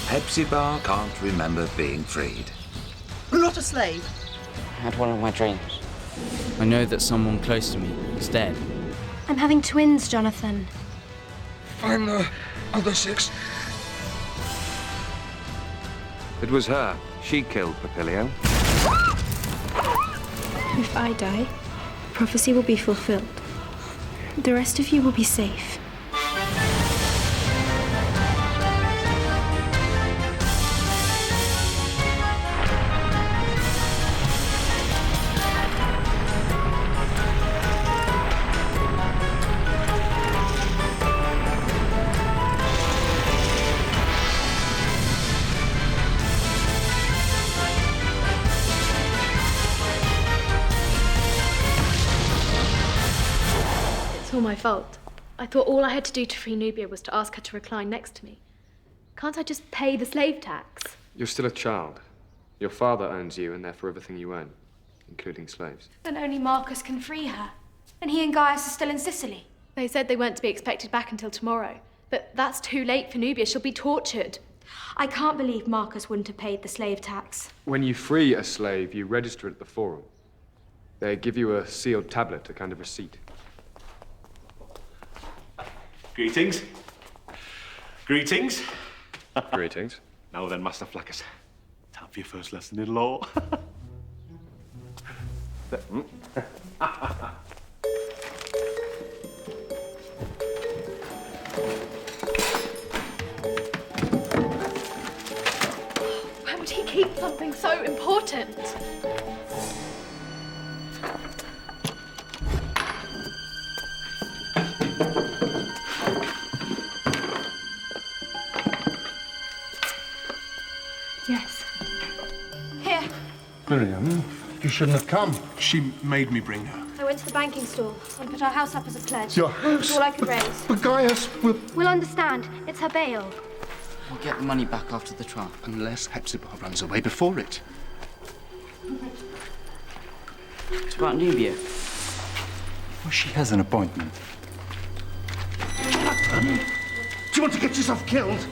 Hepzibah can't remember being freed. You're not a slave. I had one of my dreams. I know that someone close to me is dead. I'm having twins, Jonathan. Find the other 6. It was her. She killed Papilio. If I die, prophecy will be fulfilled. The rest of you will be safe. It's all my fault. I thought all I had to do to free Nubia was to ask her to recline next to me. Can't I just pay the slave tax? You're still a child. Your father owns you, and therefore everything you own, including slaves. Then only Marcus can free her. And he and Gaius are still in Sicily. They said they weren't to be expected back until tomorrow. But that's too late for Nubia. She'll be tortured. I can't believe Marcus wouldn't have paid the slave tax. When you free a slave, you register it at the Forum. They give you a sealed tablet, a kind of receipt. Greetings. Greetings. Greetings. Now then, Master Flaccus, time for your first lesson in law. Why would he keep something so important? Yes. Here, Miriam, you shouldn't have come. She made me bring her. I went to the banking store and put our house up as a pledge. Your house? It's all I could raise. But Gaius will... We'll understand. It's her bail. We'll get the money back after the trial. Unless Hepzibah runs away before it. It's about Nubia. Well, she has an appointment. Do you want to get yourself killed?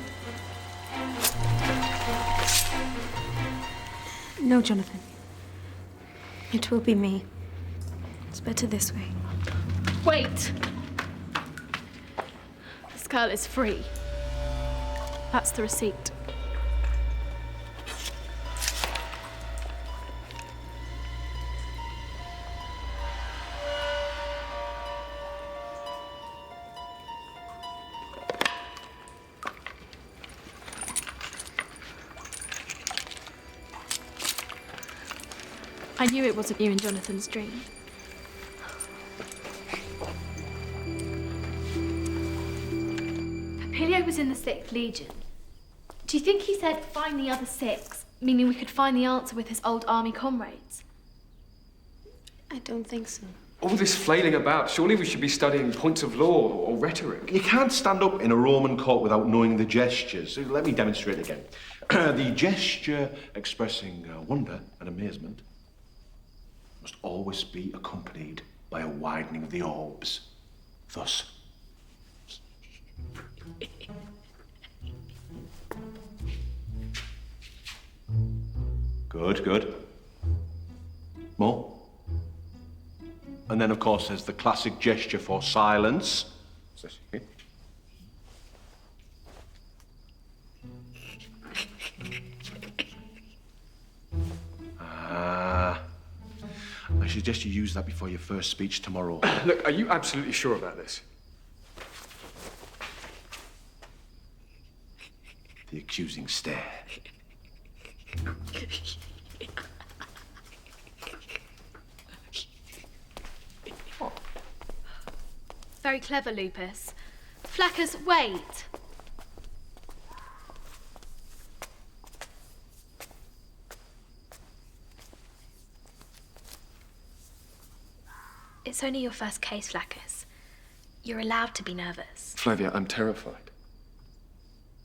No, Jonathan. It will be me. It's better this way. Wait! This girl is free. That's the receipt. I knew it wasn't you in Jonathan's dream. Papilio was in the 6th Legion. Do you think he said find the other 6, meaning we could find the answer with his old army comrades? I don't think so. All this flailing about, surely we should be studying points of law or rhetoric. You can't stand up in a Roman court without knowing the gestures. Let me demonstrate again. The gesture expressing wonder and amazement must always be accompanied by a widening of the orbs. Thus. Good, good. More. And then, of course, there's the classic gesture for silence. I suggest you use that before your first speech tomorrow. Look, are you absolutely sure about this? The accusing stare. Very clever, Lupus. Flaccus, wait! It's only your first case, Flaccus. You're allowed to be nervous. Flavia, I'm terrified.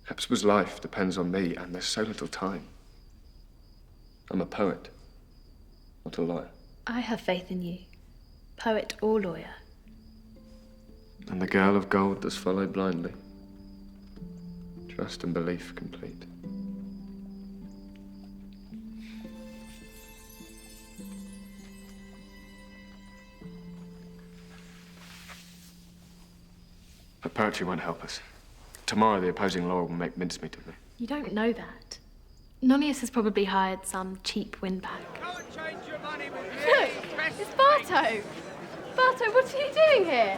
Hepzibah's life depends on me, and there's so little time. I'm a poet, not a lawyer. I have faith in you, poet or lawyer. And the girl of gold does follow blindly. Trust and belief complete. poetry won't help us. Tomorrow, the opposing lawyer will make mincemeat of me. You don't know that. Nonius has probably hired some cheap windbag. Look, it's Barto! Barto, what are you doing here?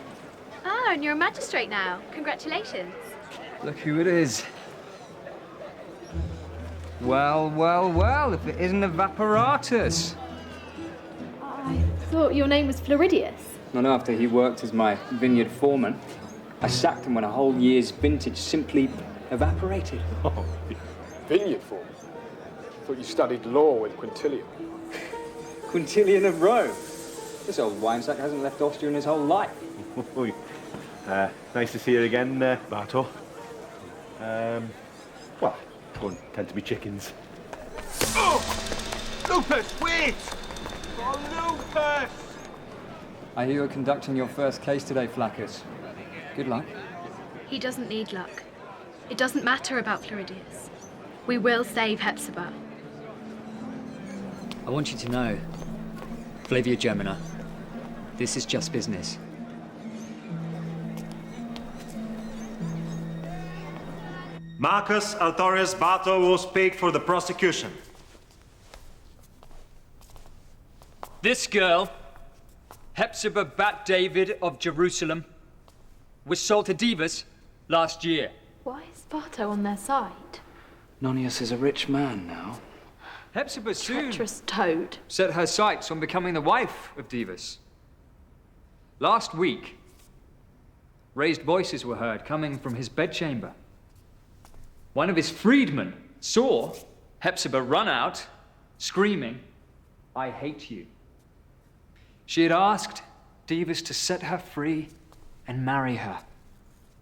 Oh, and you're a magistrate now. Congratulations. Look who it is. Well, well, well, if it isn't Evaporatus. I thought your name was Floridius. Not after he worked as my vineyard foreman. I sacked him when a whole year's vintage simply evaporated. Oh, vineyard foreman? I thought you studied law with Quintilian. Quintilian of Rome. This old winesack hasn't left Austria in his whole life. Nice to see you again, Barto. Well, don't tend to be chickens. Oh! Lupus, wait! Oh, Lupus! I hear you're conducting your first case today, Flaccus. Good luck. He doesn't need luck. It doesn't matter about Floridius. We will save Hepzibah. I want you to know, Flavia Gemina, this is just business. Marcus Altorius Barto will speak for the prosecution. This girl, Hepzibah Bat David of Jerusalem, was sold to Divus last year. Why is Barto on their side? Nonius is a rich man now. Hepzibah soon Treacherous toad. set her sights on becoming the wife of Divus. Last week, raised voices were heard coming from his bedchamber. One of his freedmen saw Hepzibah run out, screaming, "I hate you." She had asked Divus to set her free and marry her,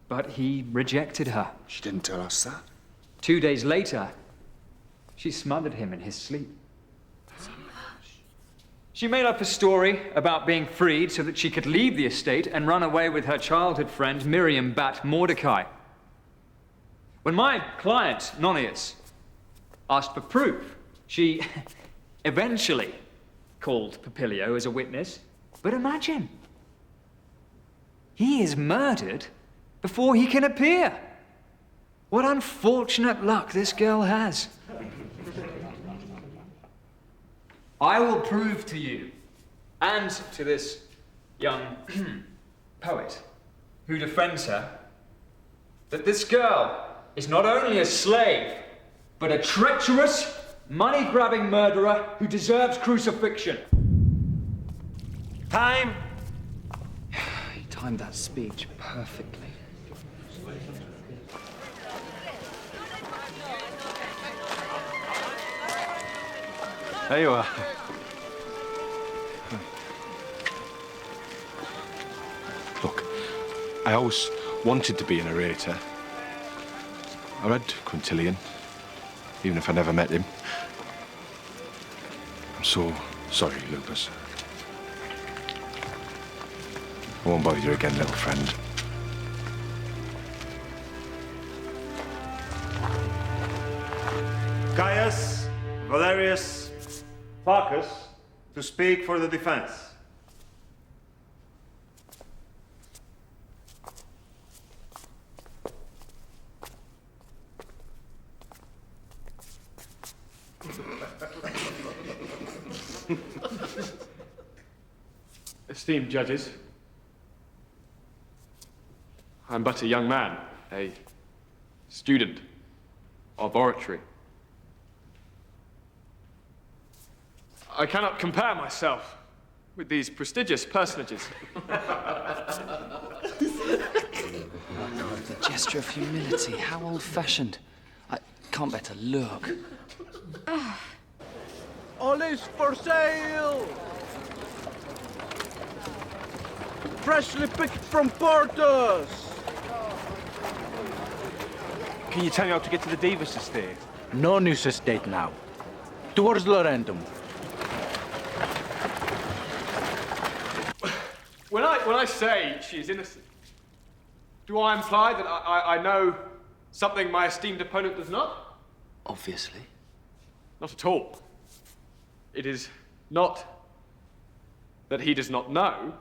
but he rejected her. She didn't tell us that. 2 days later, she smothered him in his sleep. She made up a story about being freed so that she could leave the estate and run away with her childhood friend Miriam Bat Mordecai. When my client, Nonius, asked for proof, she eventually called Papilio as a witness. But imagine, he is murdered before he can appear. What unfortunate luck this girl has. I will prove to you, and to this young poet who defends her, that this girl is not only a slave, but a treacherous, money-grabbing murderer who deserves crucifixion. Time. He timed that speech perfectly. There you are. Look, I always wanted to be a narrator. I read Quintilian, even if I never met him. I'm so sorry, Lupus. I won't bother you again, little friend. Caius Valerius Flaccus to speak for the defense. Esteemed judges, I'm but a young man, a student of oratory. I cannot compare myself with these prestigious personages. The gesture of humility, how old-fashioned. I can't bear to look. Olives for sale! Freshly picked from Portos! Can you tell me how to get to the Davis estate? Nonius estate now. Towards Laurentum. When I say she is innocent, do I imply that I know something my esteemed opponent does not? Obviously. Not at all. It is not that he does not know.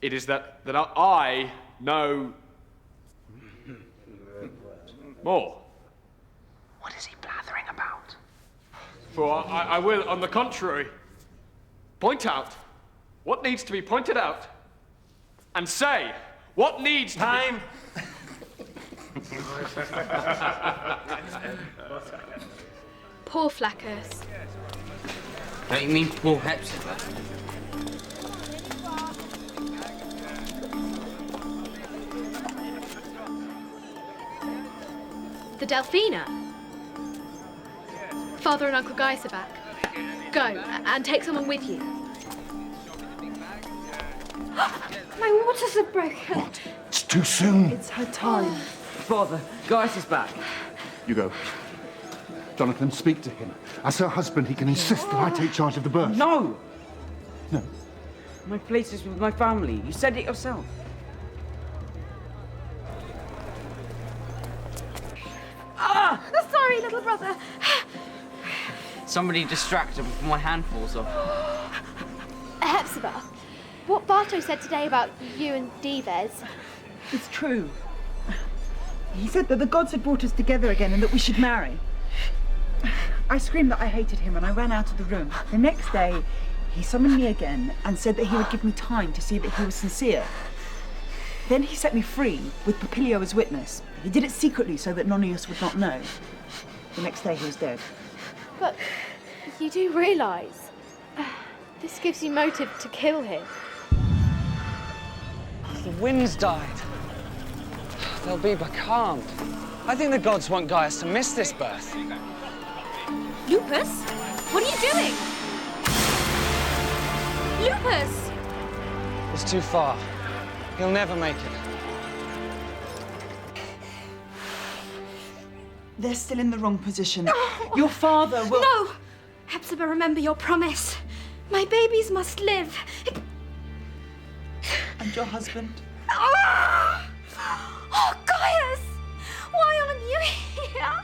It is that I know More? What is he blathering about? For I will, on the contrary, point out what needs to be pointed out and say what needs Time! Poor Flaccus. Don't you mean poor Hepzibah? The Delphina. Father and Uncle Gaius are back. Go, and take someone with you. My waters are broken. What? It's too soon. It's her time. Father, Gaius is back. You go. Jonathan, speak to him. As her husband, he can insist that I take charge of the birth. No! No. My place is with my family. You said it yourself. Ah! Sorry, little brother. Somebody distracted before my hand falls off. Hepzibah, what Barto said today about you and Dives. It's true. He said that the gods had brought us together again and that we should marry. I screamed that I hated him and I ran out of the room. The next day, he summoned me again and said that he would give me time to see that he was sincere. Then he set me free with Papilio as witness. He did it secretly so that Nonius would not know. The next day he was dead. But you do realise this gives you motive to kill him. The wind's died. They'll be becalmed. I think the gods want Gaius to miss this birth. Lupus? What are you doing? Lupus! It's too far. He'll never make it. They're still in the wrong position. Your father will... No! Hepzibah, remember your promise. My babies must live. And your husband? Oh, Gaius! Why aren't you here?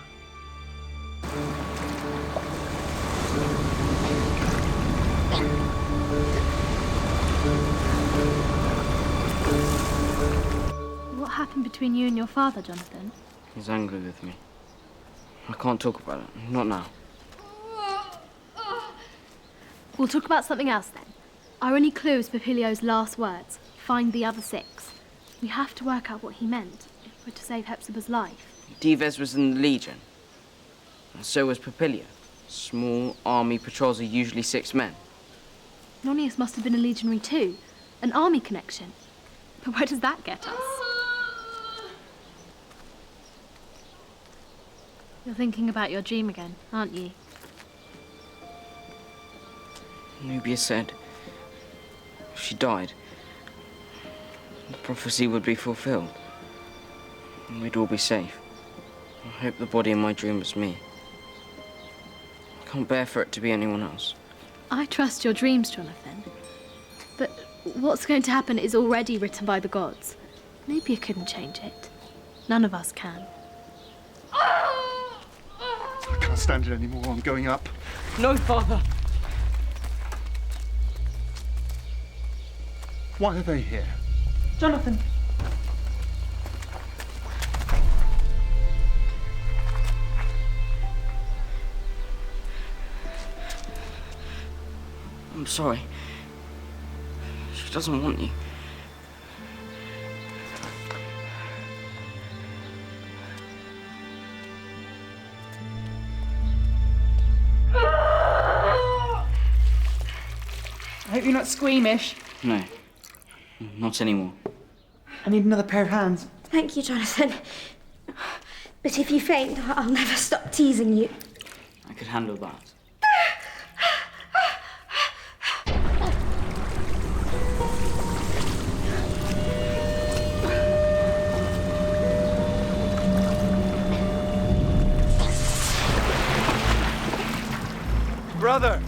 What happened between you and your father, Jonathan? He's angry with me. I can't talk about it. Not now. We'll talk about something else then. Our only clue is Papilio's last words. Find the other 6. We have to work out what he meant if we're to save Hepzibah's life. Dives was in the Legion. And so was Papilio. Small army patrols are usually 6 men. Nonius must have been a legionary too. An army connection. But where does that get us? You're thinking about your dream again, aren't you? Nubia said if she died, the prophecy would be fulfilled. And we'd all be safe. I hope the body in my dream was me. I can't bear for it to be anyone else. I trust your dreams, Jonathan. But what's going to happen is already written by the gods. Nubia couldn't change it. None of us can. I can't stand it anymore. I'm going up. No, Father! Why are they here? Jonathan. I'm sorry. She doesn't want you. I hope you're not squeamish. No. Not anymore. I need another pair of hands. Thank you, Jonathan. But if you faint, I'll never stop teasing you. I could handle that. Brother!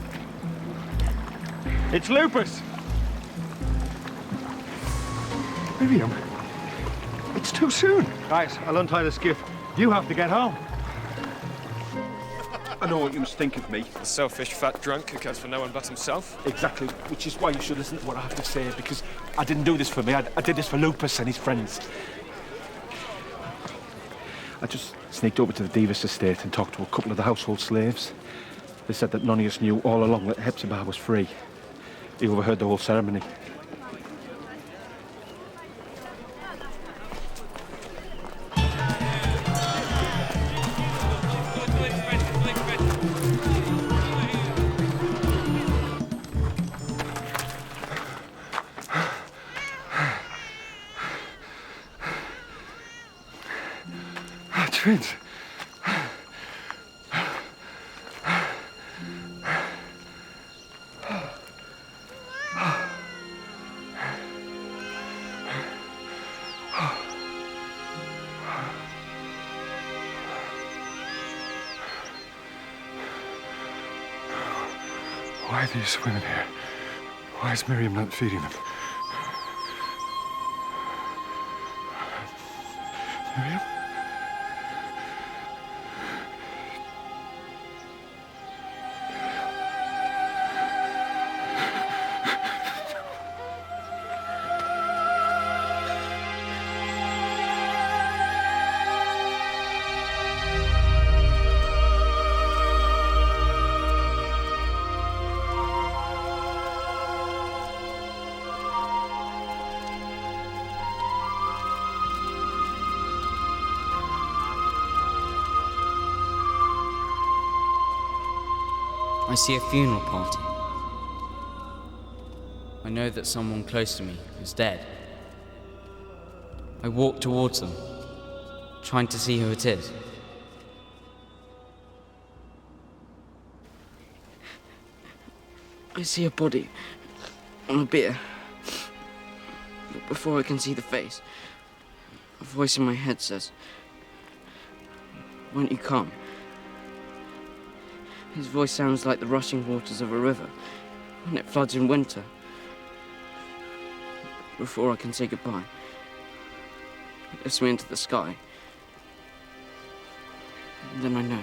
It's Lupus! Miriam, it's too soon. Right, I'll untie the skiff. You have to get home. I know what you must think of me. A selfish fat drunk who cares for no one but himself. Exactly, which is why you should listen to what I have to say, because I didn't do this for me. I did this for Lupus and his friends. I just Sneaked over to the Divis estate and talked to a couple of the household slaves. They said that Nonius knew all along that Hepzibah was free. He overheard the whole ceremony. Twins. Why are these women here? Why is Miriam not feeding them? Miriam? I see a funeral party. I know that someone close to me is dead. I walk towards them, trying to see who it is. I see a body on a bier. But before I can see the face, a voice in my head says, "Won't you come?" His voice sounds like the rushing waters of a river when it floods in winter. Before I can say goodbye, it lifts me into the sky. And then I know.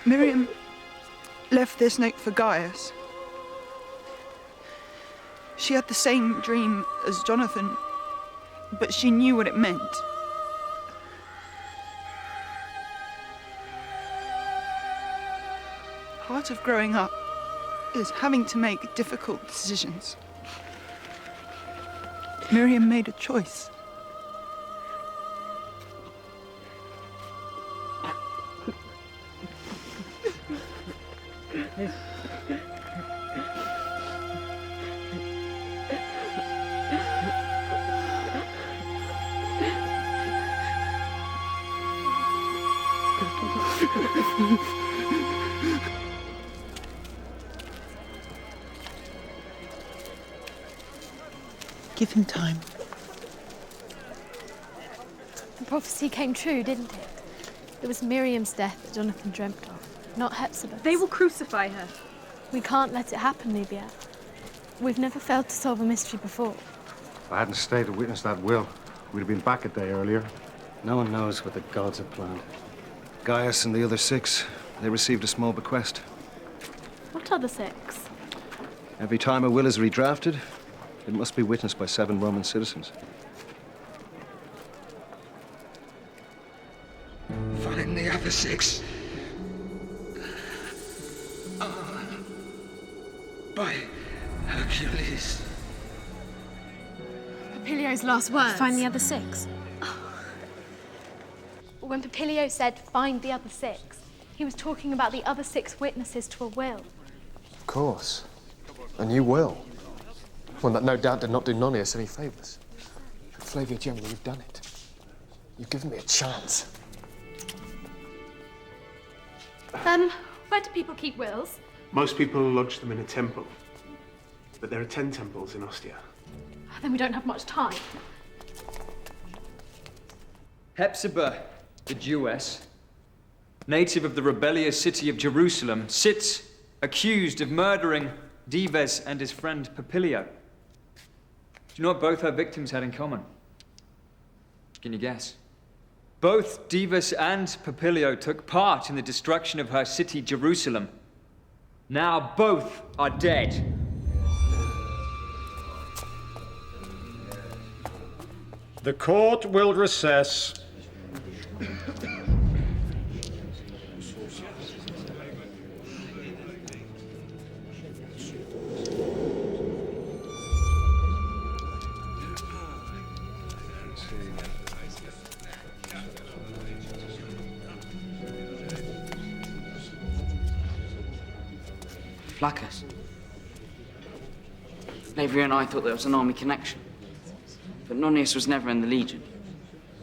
Miriam left this note for Gaius. She had the same dream as Jonathan, but she knew what it meant. Part of growing up is having to make difficult decisions. Miriam made a choice. Give him time. The prophecy came true, didn't it? It was Miriam's death that Jonathan dreamt of, not Hepzibah's. They will crucify her. We can't let it happen, Nubia. We've never failed to solve a mystery before. If I hadn't stayed to witness that will, we'd have been back a day earlier. No one knows what the gods have planned. Gaius and the other 6, they received a small bequest. What other 6? Every time a will is redrafted, it must be witnessed by 7 Roman citizens. Find the other 6. By Hercules. Papilio's last words. Find the other 6. When Papilio said, "Find the other 6," he was talking about the other 6 witnesses to a will. Of course. A new will. One that no doubt did not do Nonius any favours. Flavia Gemini, you've done it. You've given me a chance. Where do people keep wills? Most people lodge them in a temple. But there are 10 temples in Ostia. Then we don't have much time. Hepzibah, the Jewess, native of the rebellious city of Jerusalem, sits accused of murdering Dives and his friend Papilio. Do you know what both her victims had in common? Can you guess? Both Dives and Papilio took part in the destruction of her city, Jerusalem. Now both are dead. The court will recess. Flaccus. Avery and I thought there was an army connection. But Nonius was never in the Legion.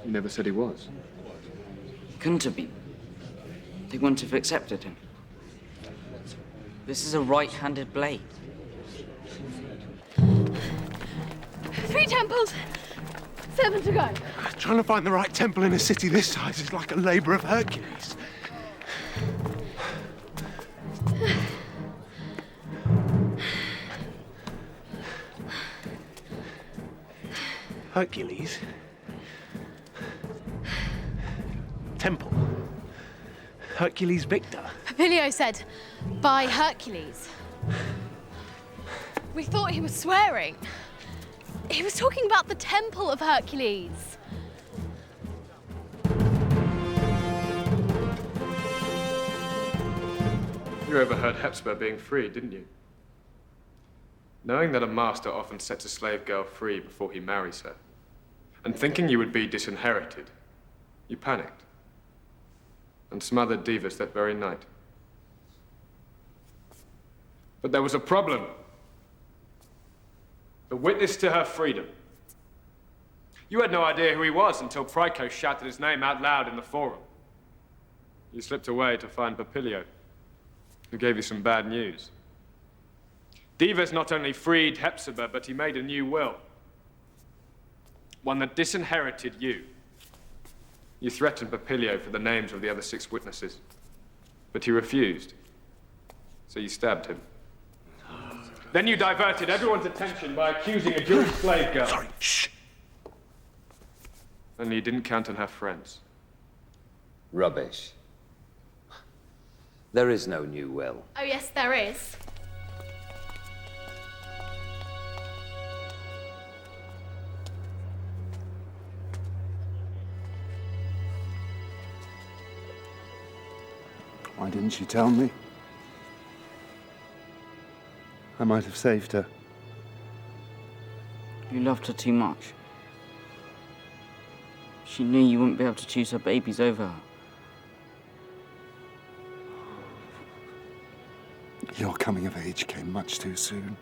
You never said he was. Couldn't have been. They wouldn't have accepted him. This is a right-handed blade. 3 temples! 7 to go. Trying to find the right temple in a city this size is like a labour of Hercules. Hercules? Temple? Hercules Victor? Papilio said, by Hercules. We thought he was swearing. He was talking about the Temple of Hercules. You overheard Hepzibah being freed, didn't you? Knowing that a master often sets a slave girl free before he marries her, and thinking you would be disinherited, you panicked and smothered Divus that very night. But there was a problem. The witness to her freedom. You had no idea who he was until Pryco shouted his name out loud in the forum. You slipped away to find Papilio, who gave you some bad news. Divus not only freed Hepzibah, but he made a new will. One that disinherited you. You threatened Papilio for the names of the other 6 witnesses, but he refused, so you stabbed him. Then you diverted everyone's attention by accusing a Jewish slave girl. Sorry, shh. Only you didn't count on her friends. Rubbish. There is no new will. Oh, yes, there is. Why didn't she tell me? I might have saved her. You loved her too much. She knew you wouldn't be able to choose her babies over her. Your coming of age came much too soon.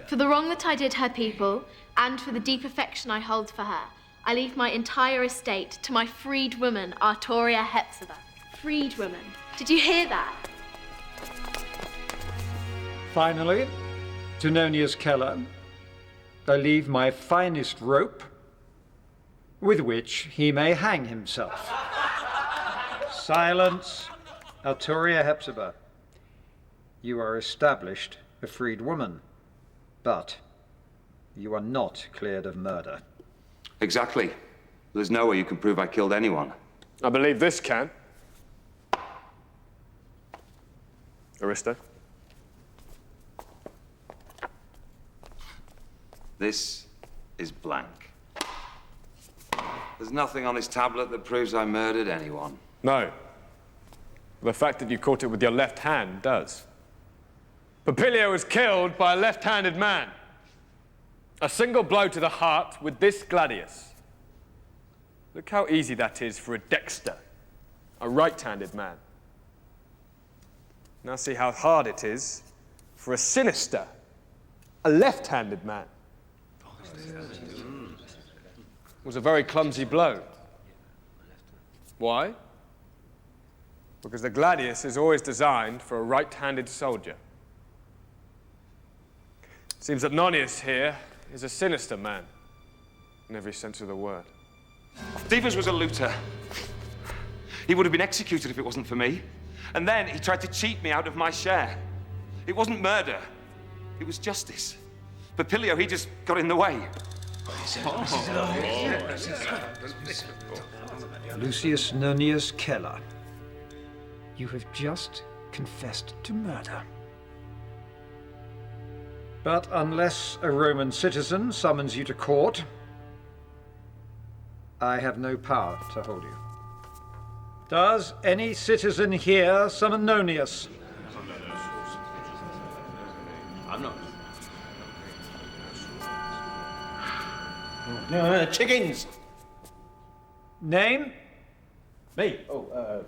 For the wrong that I did her people, and for the deep affection I hold for her, I leave my entire estate to my freed woman, Artoria Hepzibah. Freed woman. Did you hear that? Finally, to Nonius Keller, I leave my finest rope, with which he may hang himself. Silence, Artoria Hepzibah. You are established a freed woman, but you are not cleared of murder. Exactly. There's no way you can prove I killed anyone. I believe this can. Aristo? This is blank. There's nothing on this tablet that proves I murdered anyone. No. The fact that you caught it with your left hand does. Papilio was killed by a left-handed man. A single blow to the heart with this gladius. Look how easy that is for a dexter, a right-handed man. Now see how hard it is for a sinister, a left-handed man. It was a very clumsy blow. Why? Because the gladius is always designed for a right-handed soldier. Seems that Nonius here is a sinister man, in every sense of the word. Divus was a looter. He would have been executed if it wasn't for me. And then he tried to cheat me out of my share. It wasn't murder. It was justice. Papilio, he just got in the way. Lucius Nonius Keller, you have just confessed to murder. But unless a Roman citizen summons you to court, I have no power to hold you. Does any citizen here summon Nonius? I'm not. No, chickens! Name? Me? Oh,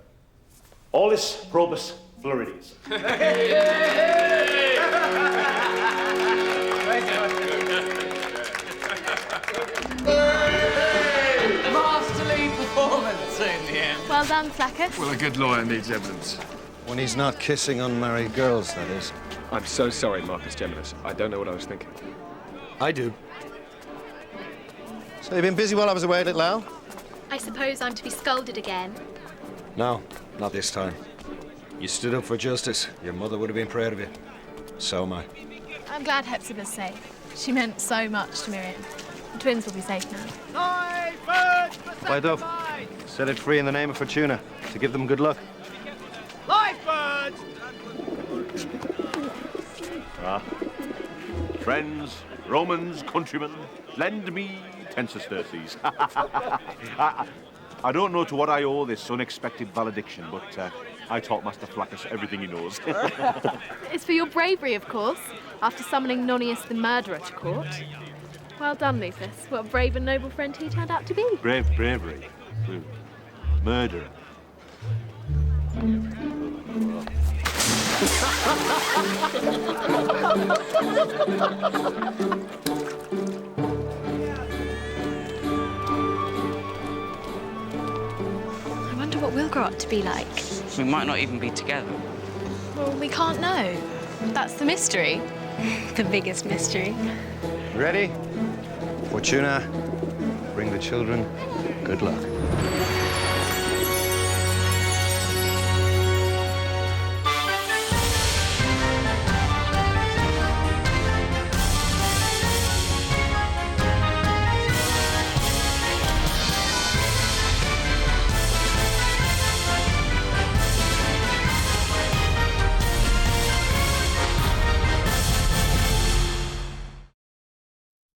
Aulus Probus Florides. Masterly performance in the end. Well done, Flaccus. Well, a good lawyer needs evidence. When he's not kissing unmarried girls, that is. I'm so sorry, Marcus Geminus. I don't know what I was thinking. I do. So you've been busy while I was away, little Al? I suppose I'm to be scolded again. No, not this time. You stood up for justice. Your mother would have been proud of you. So am I. I'm glad Hepzibah's safe. She meant so much to Miriam. The twins will be safe now. Fly Dove, set it free in the name of Fortuna to give them good luck. Lifebirds! Ah. Friends, Romans, countrymen, lend me 10 sesterces. I don't know to what I owe this unexpected valediction, but I taught Master Flaccus everything he knows. It's for your bravery, of course, after summoning Nonius the murderer to court. Well done, Lupus. What a brave and noble friend he turned out to be. Bravery. Murderer. I wonder what we'll grow up to be like. We might not even be together. Well, we can't know. That's the mystery. The biggest mystery. Ready? Fortuna, bring the children good luck.